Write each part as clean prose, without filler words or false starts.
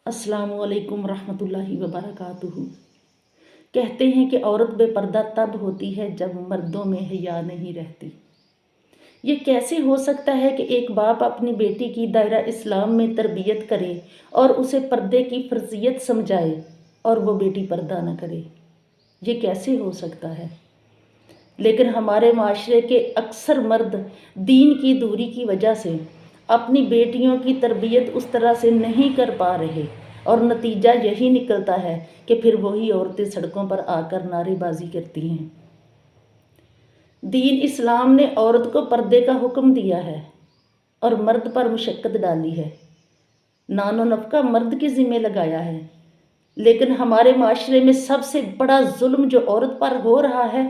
अस्सलामु अलैकुम रहमतुल्लाहि व बरकातुहू। कहते हैं कि औरत बेपर्दा तब होती है जब मर्दों में हया नहीं रहती। ये कैसे हो सकता है कि एक बाप अपनी बेटी की दायरा इस्लाम में तरबियत करे और उसे पर्दे की फ़र्जियत समझाए और वो बेटी पर्दा न करे। ये कैसे हो सकता है? लेकिन हमारे माशरे के अक्सर मर्द दीन की दूरी की वजह से अपनी बेटियों की तरबियत उस तरह से नहीं कर पा रहे और नतीजा यही निकलता है कि फिर वही औरतें सड़कों पर आकर नारेबाजी करती हैं। दीन इस्लाम ने औरत को पर्दे का हुक्म दिया है और मर्द पर मुशक्कत डाली है, नानो नफ़का मर्द के ज़िम्मे लगाया है। लेकिन हमारे माशरे में सबसे बड़ा जुल्म जो औरत पर हो रहा है,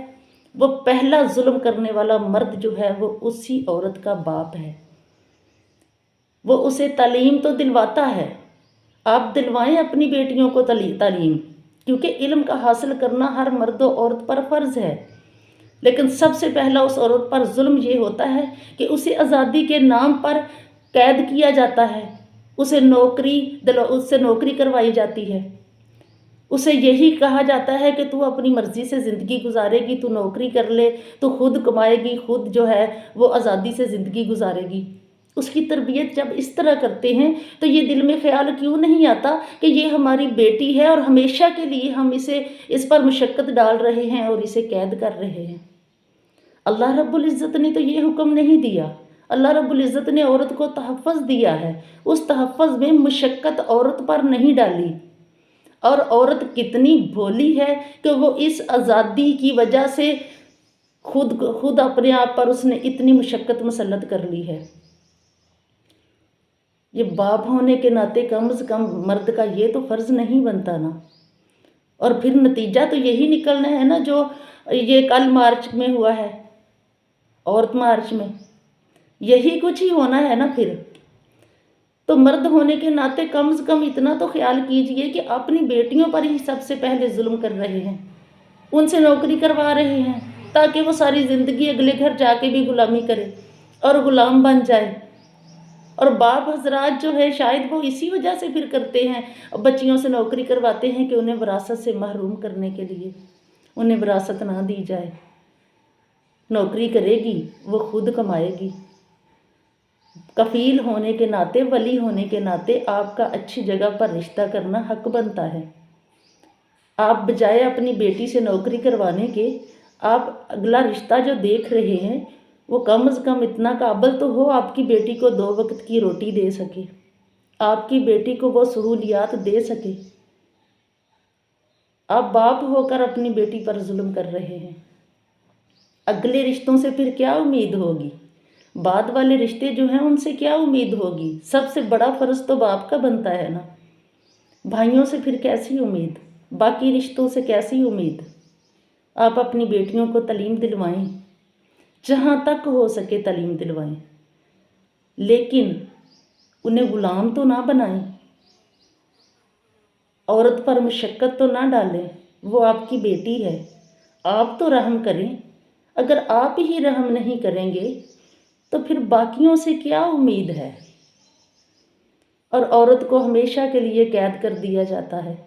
वो पहला जुल्म करने वाला मर्द जो है वो उसी औरत का बाप है। वो उसे तालीम तो दिलवाता है, आप दिलवाएं अपनी बेटियों को तालीम, क्योंकि इल्म का हासिल करना हर मर्द और औरत पर फ़र्ज़ है। लेकिन सबसे पहला उस औरत पर जुल्म ये होता है कि उसे आज़ादी के नाम पर कैद किया जाता है, उससे नौकरी करवाई जाती है। उसे यही कहा जाता है कि तू अपनी मर्ज़ी से ज़िंदगी गुजारेगी, तू नौकरी कर ले, तू खुद कमाएगी, खुद जो है वो आज़ादी से ज़िंदगी गुजारेगी। उसकी तरबियत जब इस तरह करते हैं तो ये दिल में ख्याल क्यों नहीं आता कि ये हमारी बेटी है और हमेशा के लिए हम इस पर मुशक्कत डाल रहे हैं और इसे कैद कर रहे हैं। अल्लाह रब्बुल इज़्ज़त ने तो ये हुक्म नहीं दिया। अल्लाह रब्बुल इज़्ज़त ने औरत को तहफ़्फ़ुज़ दिया है, उस तहफ़्फ़ुज़ में मुशक्कत औरत पर नहीं डाली। और औरत कितनी भोली है कि वो इस आज़ादी की वजह से खुद अपने आप पर उसने इतनी मुशक्कत मुसल्लत कर ली है। ये बाप होने के नाते कम से कम मर्द का ये तो फ़र्ज़ नहीं बनता ना। और फिर नतीजा तो यही निकलना है ना, जो ये कल मार्च में हुआ है, औरत मार्च में, यही कुछ ही होना है ना फिर। तो मर्द होने के नाते कम से कम इतना तो ख्याल कीजिए कि अपनी बेटियों पर ही सबसे पहले जुल्म कर रहे हैं, उनसे नौकरी करवा रहे हैं ताकि वो सारी ज़िंदगी अगले घर जाके भी गुलामी करे और ग़ुलाम बन जाए। और बाप हजरात जो है शायद वो इसी वजह से फिर करते हैं, बच्चियों से नौकरी करवाते हैं कि उन्हें विरासत से महरूम करने के लिए, उन्हें विरासत ना दी जाए। नौकरी करेगी, वो खुद कमाएगी। कफ़ील होने के नाते, वली होने के नाते आपका अच्छी जगह पर रिश्ता करना हक बनता है। आप बजाय अपनी बेटी से नौकरी करवाने के, आप अगला रिश्ता जो देख रहे हैं वो कम से कम इतना काबिल तो हो, आपकी बेटी को 2 वक्त की रोटी दे सके, आपकी बेटी को वो सहूलियात दे सके। आप बाप होकर अपनी बेटी पर जुल्म कर रहे हैं। अगले रिश्तों से फिर क्या उम्मीद होगी? बाद वाले रिश्ते जो हैं उनसे क्या उम्मीद होगी? सबसे बड़ा फ़र्ज़ तो बाप का बनता है ना। भाइयों से फिर कैसी उम्मीद? बाकी रिश्तों से कैसी उम्मीद? आप अपनी बेटियों को तालीम दिलवाएं, जहाँ तक हो सके तालीम दिलवाएं, लेकिन उन्हें ग़ुलाम तो ना बनाएं, औरत पर मुशक्कत तो ना डालें। वो आपकी बेटी है, आप तो रहम करें। अगर आप ही रहम नहीं करेंगे तो फिर बाकियों से क्या उम्मीद है? और औरत को हमेशा के लिए कैद कर दिया जाता है।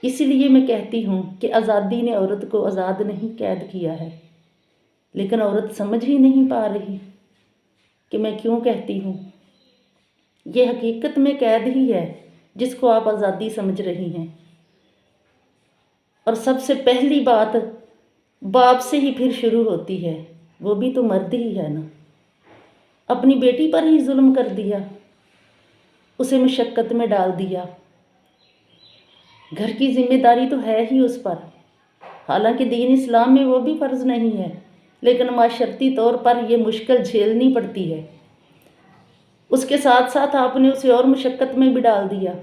इसीलिए मैं कहती हूँ कि आज़ादी ने औरत को आज़ाद नहीं कैद किया है। लेकिन औरत समझ ही नहीं पा रही कि मैं क्यों कहती हूँ। ये हकीकत में कैद ही है जिसको आप आज़ादी समझ रही हैं। और सबसे पहली बात बाप से ही फिर शुरू होती है, वो भी तो मर्द ही है ना। अपनी बेटी पर ही जुल्म कर दिया, उसे मुशक्कत में डाल दिया। घर की जिम्मेदारी तो है ही उस पर, हालांकि दीन इस्लाम में वो भी फ़र्ज़ नहीं है, लेकिन माशरती तौर पर ये मुश्किल झेलनी पड़ती है। उसके साथ साथ आपने उसे और मुशक्कत में भी डाल दिया।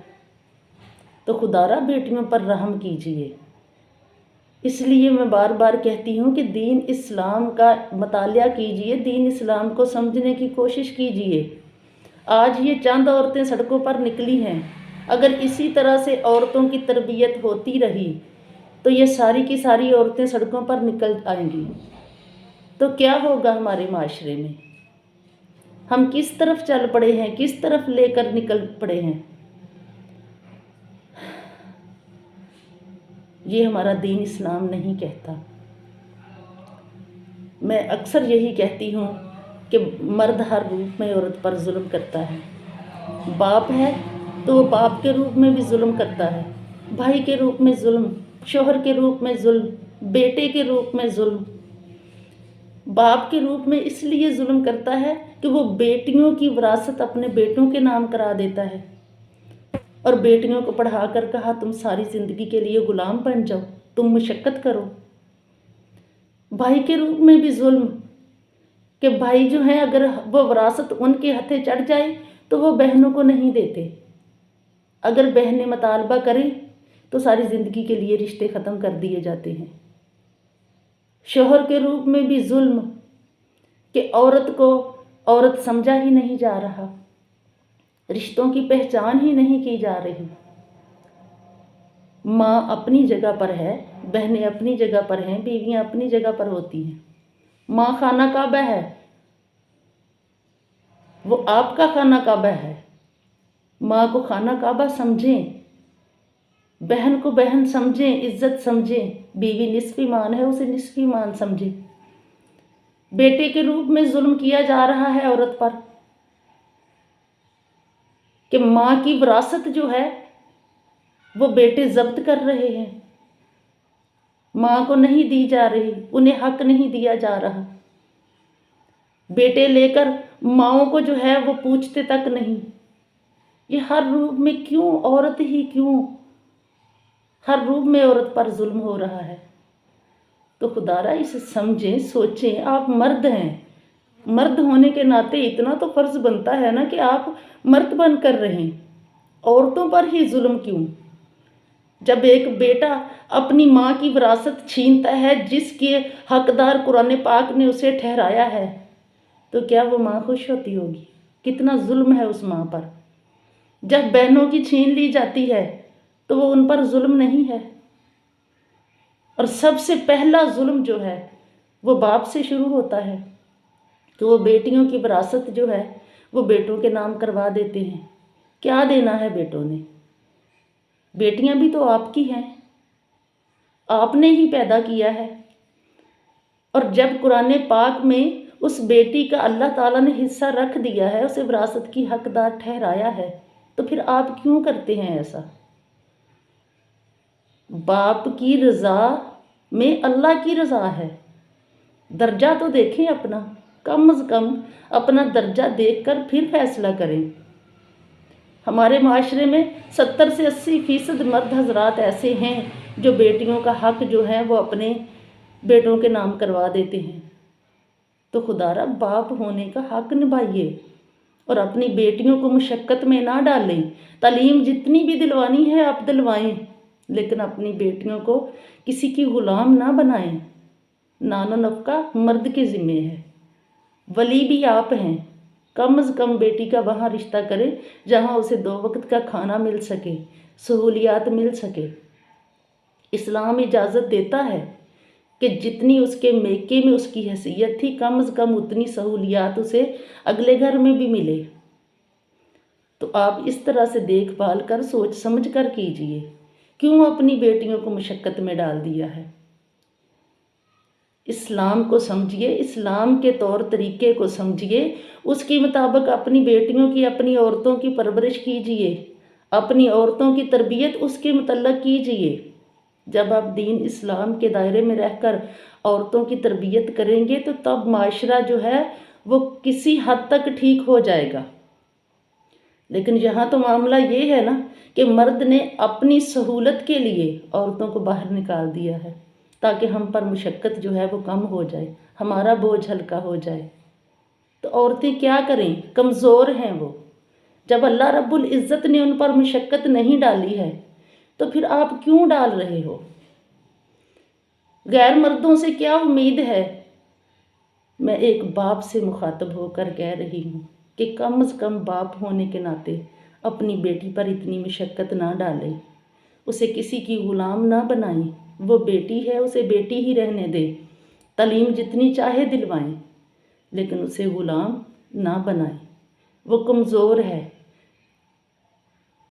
तो खुदारा बेटियों पर रहम कीजिए। इसलिए मैं बार बार कहती हूँ कि दीन इस्लाम का मतालिया कीजिए, दीन इस्लाम को समझने की कोशिश कीजिए। आज ये चंद औरतें सड़कों पर निकली हैं, अगर इसी तरह से औरतों की तरबियत होती रही तो ये सारी की सारी औरतें सड़कों पर निकल आएंगी। तो क्या होगा हमारे माशरे में? हम किस तरफ चल पड़े हैं, किस तरफ लेकर निकल पड़े हैं? یہ ہمارا دین اسلام نہیں کہتا۔ میں اکثر یہی کہتی ہوں کہ مرد ہر روپ میں عورت پر ظلم کرتا ہے۔ باپ ہے تو وہ باپ کے روپ میں بھی ظلم کرتا ہے، بھائی کے روپ میں ظلم، شوہر کے روپ میں ظلم، بیٹے کے روپ میں ظلم۔ باپ کے روپ میں اس لیے ظلم کرتا ہے کہ وہ بیٹیوں کی وراثت اپنے بیٹوں کے نام کرا دیتا ہے، اور بیٹیوں کو پڑھا کر کہا تم ساری زندگی کے لیے غلام بن جاؤ، تم مشقت کرو۔ بھائی کے روپ میں بھی ظلم کہ بھائی جو ہیں اگر وہ وراثت ان کے ہتھے چڑھ جائے تو وہ بہنوں کو نہیں دیتے، اگر بہنیں مطالبہ کریں تو ساری زندگی کے لیے رشتے ختم کر دیے جاتے ہیں۔ شوہر کے روپ میں بھی ظلم کہ عورت کو عورت سمجھا ہی نہیں جا رہا، رشتوں کی پہچان ہی نہیں کی جا رہی۔ ماں اپنی جگہ پر ہے، بہنیں اپنی جگہ پر ہیں، بیویاں اپنی جگہ پر ہوتی ہیں۔ ماں خانہ کعبہ ہے، وہ آپ کا خانہ کعبہ ہے۔ ماں کو خانہ کعبہ سمجھیں، بہن کو بہن سمجھیں، عزت سمجھیں، بیوی نصف ایمان ہے اسے نصف ایمان سمجھیں۔ بیٹے کے روپ میں ظلم کیا جا رہا ہے عورت پر کہ ماں کی وراثت جو ہے وہ بیٹے ضبط کر رہے ہیں، ماں کو نہیں دی جا رہی، انہیں حق نہیں دیا جا رہا۔ بیٹے لے کر ماؤں کو جو ہے وہ پوچھتے تک نہیں۔ یہ ہر روپ میں کیوں عورت ہی کیوں، ہر روپ میں عورت پر ظلم ہو رہا ہے؟ تو خدارا اسے سمجھیں، سوچیں۔ آپ مرد ہیں، مرد ہونے کے ناطے اتنا تو فرض بنتا ہے نا کہ آپ مرد بن کر رہیں، عورتوں پر ہی ظلم کیوں؟ جب ایک بیٹا اپنی ماں کی وراثت چھینتا ہے جس کے حقدار قرآن پاک نے اسے ٹھہرایا ہے، تو کیا وہ ماں خوش ہوتی ہوگی؟ کتنا ظلم ہے اس ماں پر۔ جب بہنوں کی چھین لی جاتی ہے تو وہ ان پر ظلم نہیں ہے؟ اور سب سے پہلا ظلم جو ہے وہ باپ سے شروع ہوتا ہے کہ وہ بیٹیوں کی وراثت جو ہے وہ بیٹوں کے نام کروا دیتے ہیں۔ کیا دینا ہے بیٹوں نے؟ بیٹیاں بھی تو آپ کی ہیں، آپ نے ہی پیدا کیا ہے، اور جب قرآن پاک میں اس بیٹی کا اللہ تعالیٰ نے حصہ رکھ دیا ہے، اسے وراثت کی حقدار ٹھہرایا ہے، تو پھر آپ کیوں کرتے ہیں ایسا؟ باپ کی رضا میں اللہ کی رضا ہے۔ درجہ تو دیکھیں اپنا، کم از کم اپنا درجہ دیکھ کر پھر فیصلہ کریں۔ ہمارے معاشرے میں 70 سے 80% مرد حضرات ایسے ہیں جو بیٹیوں کا حق جو ہے وہ اپنے بیٹوں کے نام کروا دیتے ہیں۔ تو خدارا باپ ہونے کا حق نبھائیے اور اپنی بیٹیوں کو مشقت میں نہ ڈالیں۔ تعلیم جتنی بھی دلوانی ہے آپ دلوائیں، لیکن اپنی بیٹیوں کو کسی کی غلام نہ بنائیں۔ نان و نفقہ مرد کے ذمے ہے، ولی بھی آپ ہیں۔ کم از کم بیٹی کا وہاں رشتہ کریں جہاں اسے 2 وقت کا کھانا مل سکے، سہولیات مل سکے۔ اسلام اجازت دیتا ہے کہ جتنی اس کے میکے میں اس کی حیثیت تھی، کم از کم اتنی سہولیات اسے اگلے گھر میں بھی ملے۔ تو آپ اس طرح سے دیکھ بھال کر سوچ سمجھ کر کیجئے، کیوں اپنی بیٹیوں کو مشقت میں ڈال دیا ہے؟ اسلام کو سمجھیے، اسلام کے طور طریقے کو سمجھیے، اس کے مطابق اپنی بیٹیوں کی، اپنی عورتوں کی پرورش کیجئے، اپنی عورتوں کی تربیت اس کے متعلق کیجئے۔ جب آپ دین اسلام کے دائرے میں رہ کر عورتوں کی تربیت کریں گے تو تب معاشرہ جو ہے وہ کسی حد تک ٹھیک ہو جائے گا۔ لیکن یہاں تو معاملہ یہ ہے نا کہ مرد نے اپنی سہولت کے لیے عورتوں کو باہر نکال دیا ہے تاکہ ہم پر مشقت جو ہے وہ کم ہو جائے، ہمارا بوجھ ہلکا ہو جائے۔ تو عورتیں کیا کریں؟ کمزور ہیں وہ۔ جب اللہ رب العزت نے ان پر مشقت نہیں ڈالی ہے تو پھر آپ کیوں ڈال رہے ہو؟ غیر مردوں سے کیا امید ہے؟ میں ایک باپ سے مخاطب ہو کر کہہ رہی ہوں کہ کم از کم باپ ہونے کے ناطے اپنی بیٹی پر اتنی مشقت نہ ڈالیں، اسے کسی کی غلام نہ بنائیں۔ وہ بیٹی ہے، اسے بیٹی ہی رہنے دیں، تعلیم جتنی چاہے دلوائیں، لیکن اسے غلام نہ بنائیں۔ وہ کمزور ہے،